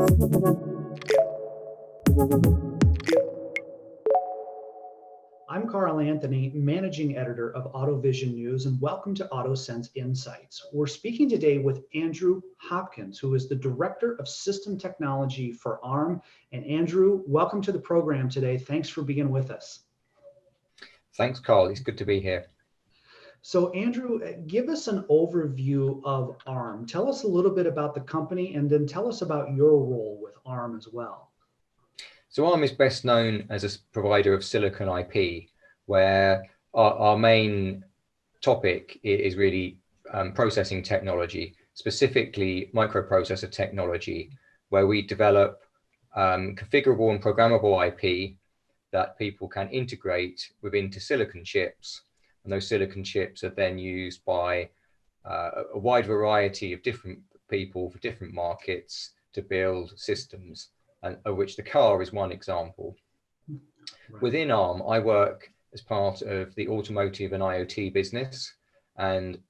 I'm Carl Anthony, Managing Editor of AutoVision News, and welcome to AutoSens Insights. We're speaking today with Andrew Hopkins, who is the Director of System Technology for ARM. And Andrew, welcome to the program today. Thanks for being with us. Thanks, Carl. It's good to be here. So Andrew, give us an overview of ARM. Tell us a little bit about the company, and then tell us about your role with ARM as well. So ARM is best known as a provider of silicon IP, where our main topic is really processing technology, specifically microprocessor technology, where we develop configurable and programmable IP that people can integrate into silicon chips. And those silicon chips are then used by a wide variety of different people for different markets to build systems, and of which the car is one example. Right. Within ARM, I work as part of the automotive and IoT business, and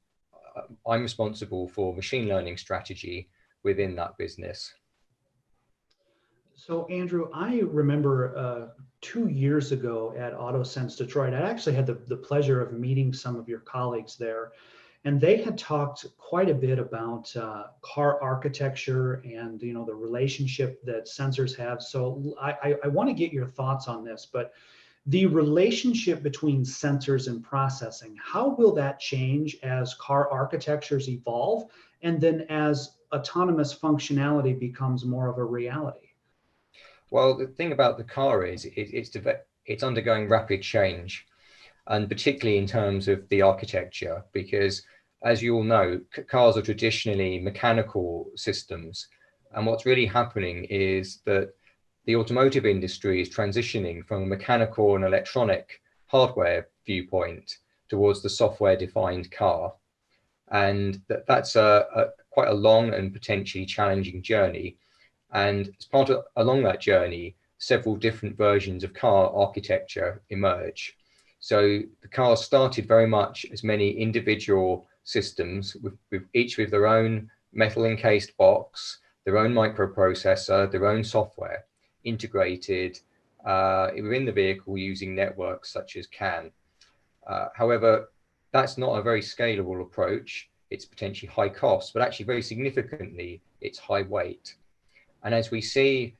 I'm responsible for machine learning strategy within that business. So Andrew, I remember 2 years ago at AutoSens Detroit, I actually had the pleasure of meeting some of your colleagues there, and they had talked quite a bit about car architecture and the relationship that sensors have. So I want to get your thoughts on this, but the relationship between sensors and processing, how will that change as car architectures evolve, and then as autonomous functionality becomes more of a reality? Well, the thing about the car is it's undergoing rapid change, and particularly in terms of the architecture, because as you all know, cars are traditionally mechanical systems. And what's really happening is that the automotive industry is transitioning from a mechanical and electronic hardware viewpoint towards the software-defined car. And that's quite a long and potentially challenging journey. And as part of along that journey, several different versions of car architecture emerge. So the cars started very much as many individual systems, each with their own metal encased box, their own microprocessor, their own software, integrated within the vehicle using networks such as CAN. However, that's not a very scalable approach. It's potentially high cost, but actually very significantly, it's high weight. And as we see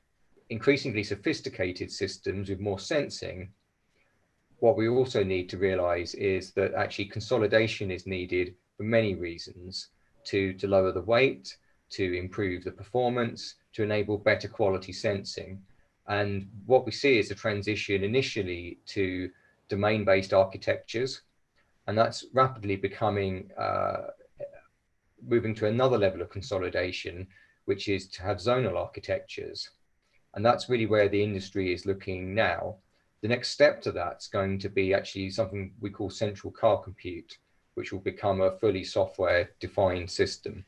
increasingly sophisticated systems with more sensing, what we also need to realize is that actually consolidation is needed for many reasons, to lower the weight, to improve the performance, to enable better quality sensing. And what we see is a transition initially to domain-based architectures, and that's rapidly becoming, moving to another level of consolidation, which is to have zonal architectures. And that's really where the industry is looking now. The next step to that's going to be actually something we call central car compute, which will become a fully software-defined system.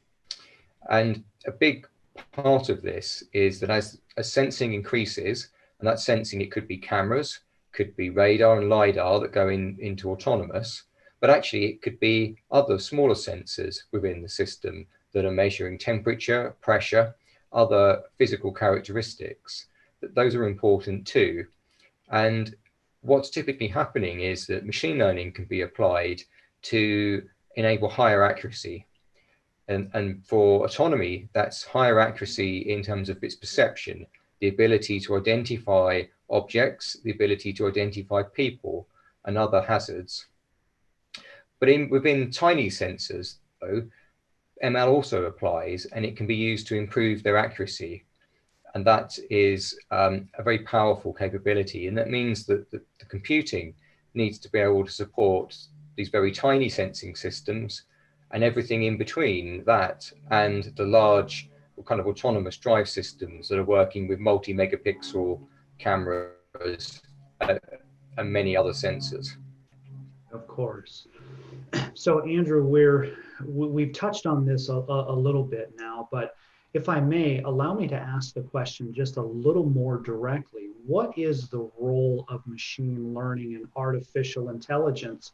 And a big part of this is that as sensing increases, and that sensing, it could be cameras, could be radar and LiDAR that go into autonomous, but actually it could be other smaller sensors within the system that are measuring temperature, pressure, other physical characteristics. Those are important too. And what's typically happening is that machine learning can be applied to enable higher accuracy. And for autonomy, that's higher accuracy in terms of its perception, the ability to identify objects, the ability to identify people and other hazards. But within tiny sensors, though, ML also applies, and it can be used to improve their accuracy. And that is a very powerful capability. And that means that the computing needs to be able to support these very tiny sensing systems and everything in between that and the large kind of autonomous drive systems that are working with multi-megapixel cameras and many other sensors. Of course. So Andrew, we've touched on this a little bit now, but if I may, allow me to ask the question just a little more directly. What is the role of machine learning and artificial intelligence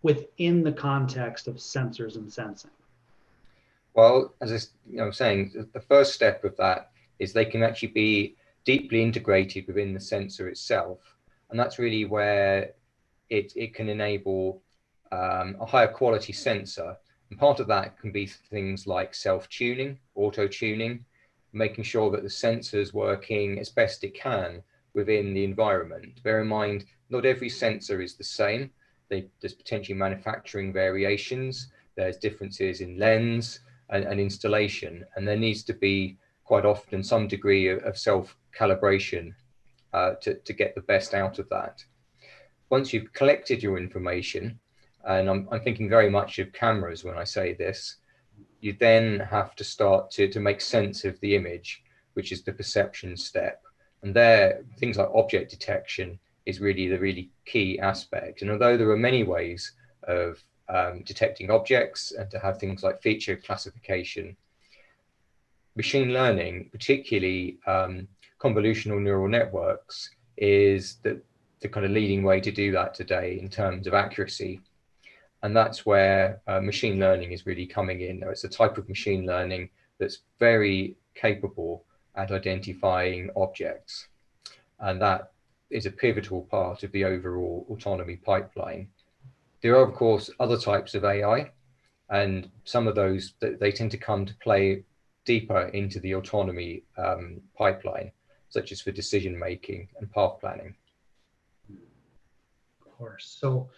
within the context of sensors and sensing? Well, as I was saying, the first step of that is they can actually be deeply integrated within the sensor itself. And that's really where it can enable a higher quality sensor. And part of that can be things like self-tuning, auto-tuning, making sure that the sensor is working as best it can within the environment. Bear in mind, not every sensor is the same. There's potentially manufacturing variations. There's differences in lens and installation, and there needs to be quite often some degree of self-calibration to get the best out of that. Once you've collected your information, and I'm thinking very much of cameras when I say this, you then have to start to make sense of the image, which is the perception step. And there, things like object detection is really the really key aspect. And although there are many ways of detecting objects and to have things like feature classification, machine learning, particularly convolutional neural networks, is the kind of leading way to do that today in terms of accuracy. And that's where machine learning is really coming in. It's a type of machine learning that's very capable at identifying objects. And that is a pivotal part of the overall autonomy pipeline. There are, of course, other types of AI, and some of those, they tend to come to play deeper into the autonomy pipeline, such as for decision making and path planning. Of course. So,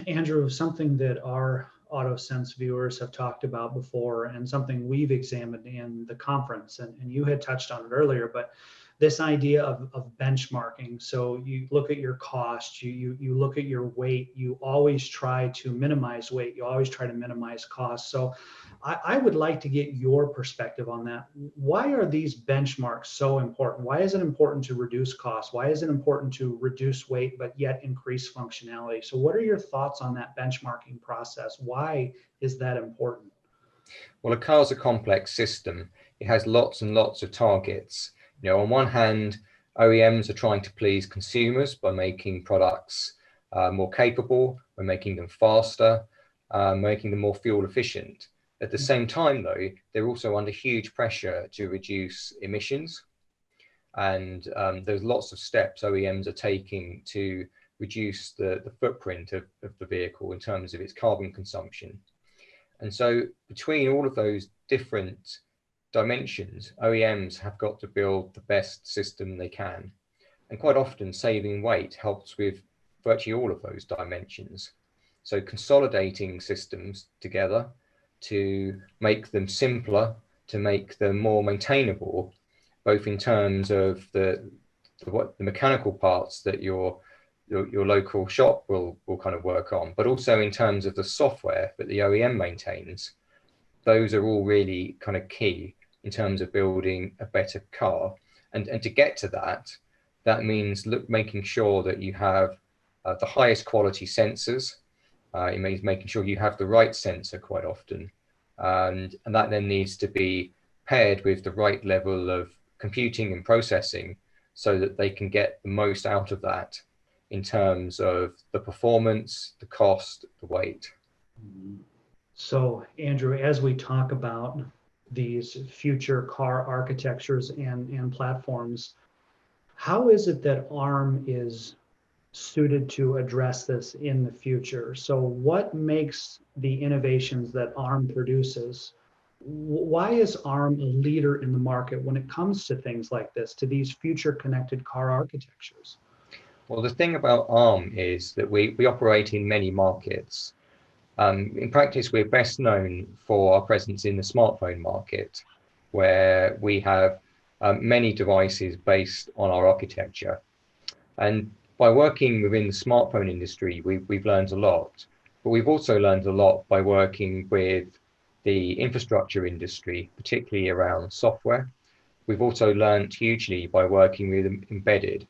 Andrew, something that our AutoSens viewers have talked about before, and something we've examined in the conference, and you had touched on it earlier, but this idea of benchmarking. So you look at your cost, you look at your weight, you always try to minimize weight, you always try to minimize cost. So I would like to get your perspective on that. Why are these benchmarks so important? Why is it important to reduce costs? Why is it important to reduce weight, but yet increase functionality? So what are your thoughts on that benchmarking process? Why is that important? Well, a car's a complex system. It has lots and lots of targets. You know, on one hand, OEMs are trying to please consumers by making products more capable, by making them faster, making them more fuel efficient. At the same time, though, they're also under huge pressure to reduce emissions. And there's lots of steps OEMs are taking to reduce the footprint of the vehicle in terms of its carbon consumption. And so between all of those different dimensions, OEMs have got to build the best system they can. And quite often saving weight helps with virtually all of those dimensions. So consolidating systems together to make them simpler, to make them more maintainable, both in terms of the mechanical parts that your local shop will kind of work on, but also in terms of the software that the OEM maintains. Those are all really kind of key in terms of building a better car. And to get to that means making sure that you have the highest quality sensors. It means making sure you have the right sensor quite often. And that then needs to be paired with the right level of computing and processing so that they can get the most out of that in terms of the performance, the cost, the weight. So, Andrew, as we talk about these future car architectures and platforms, how is it that ARM is suited to address this in the future? So what makes the innovations that ARM produces? Why is ARM a leader in the market when it comes to things like this, to these future connected car architectures? Well, the thing about ARM is that we operate in many markets. In practice, we're best known for our presence in the smartphone market, where we have many devices based on our architecture. And by working within the smartphone industry, we've learned a lot, but we've also learned a lot by working with the infrastructure industry, particularly around software. We've also learned hugely by working with embedded.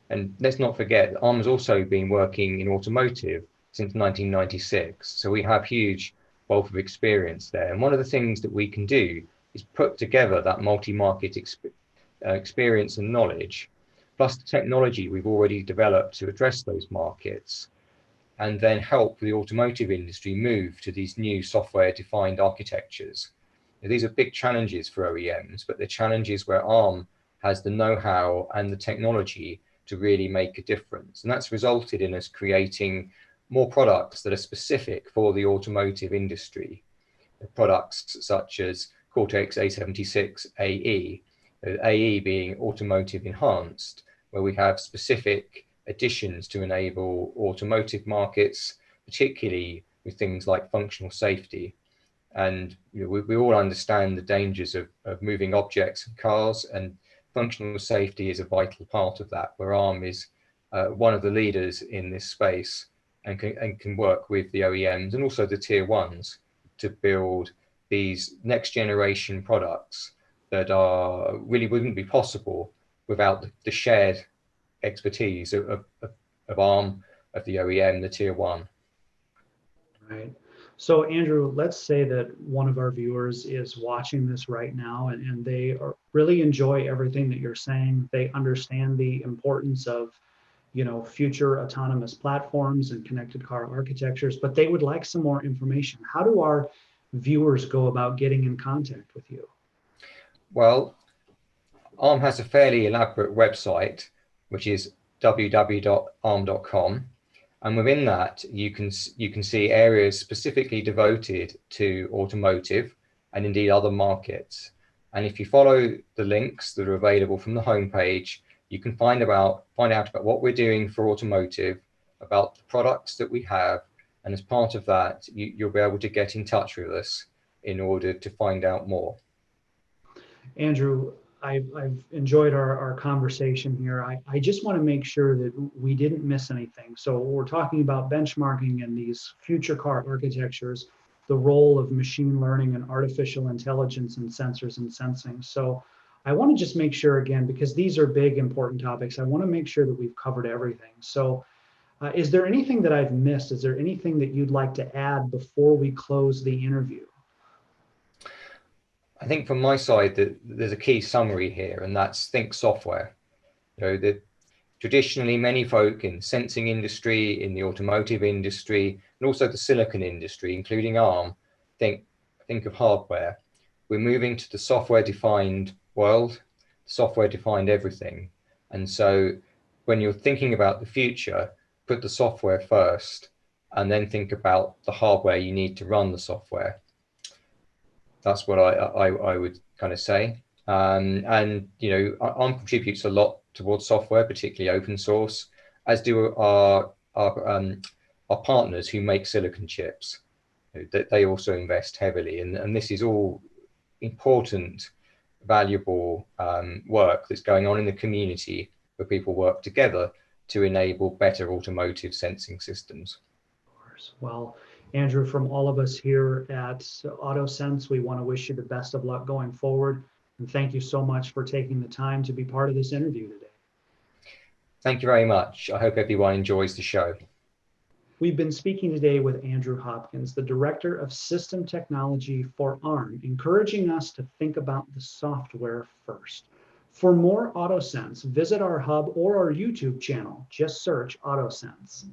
And let's not forget, ARM has also been working in automotive since 1996. So we have huge wealth of experience there. And one of the things that we can do is put together that multi-market experience and knowledge, plus the technology we've already developed to address those markets, and then help the automotive industry move to these new software-defined architectures. These are big challenges for OEMs, but they're challenges where ARM has the know-how and the technology to really make a difference. And that's resulted in us creating more products that are specific for the automotive industry. Products such as Cortex A76 AE, AE being automotive enhanced, where we have specific additions to enable automotive markets, particularly with things like functional safety. And we all understand the dangers of moving objects in cars, and functional safety is a vital part of that, where ARM is one of the leaders in this space and can work with the OEMs and also the tier ones to build these next generation products that are really wouldn't be possible without the shared expertise of ARM, of the OEM, the tier one. Right. So Andrew, let's say that one of our viewers is watching this right now and they really enjoy everything that you're saying. They understand the importance of, future autonomous platforms and connected car architectures, but they would like some more information. How do our viewers go about getting in contact with you? Well, ARM has a fairly elaborate website, which is www.arm.com. And within that, you can see areas specifically devoted to automotive and indeed other markets. And if you follow the links that are available from the homepage, you can find out about what we're doing for automotive, about the products that we have. And as part of that, you'll be able to get in touch with us in order to find out more. Andrew, I've enjoyed our conversation here. I just want to make sure that we didn't miss anything. So we're talking about benchmarking and these future car architectures, the role of machine learning and artificial intelligence in sensors and sensing. So I want to just make sure again, because these are big, important topics, I want to make sure that we've covered everything. So is there anything that I've missed? Is there anything that you'd like to add before we close the interview? I think from my side that there's a key summary here, and that's think software. That traditionally many folk in the sensing industry, in the automotive industry, and also the silicon industry, including ARM, think of hardware. We're moving to the software-defined world, software-defined everything. And so when you're thinking about the future, put the software first, and then think about the hardware you need to run the software. That's what I would kind of say. And, ARM contributes a lot towards software, particularly open source, as do our partners who make silicon chips. They also invest heavily. And this is all important, valuable work that's going on in the community where people work together to enable better automotive sensing systems. Of course. Well, Andrew, from all of us here at AutoSens, we want to wish you the best of luck going forward. And thank you so much for taking the time to be part of this interview today. Thank you very much. I hope everyone enjoys the show. We've been speaking today with Andrew Hopkins, the Director of System Technology for ARM, encouraging us to think about the software first. For more AutoSens, visit our hub or our YouTube channel. Just search AutoSens.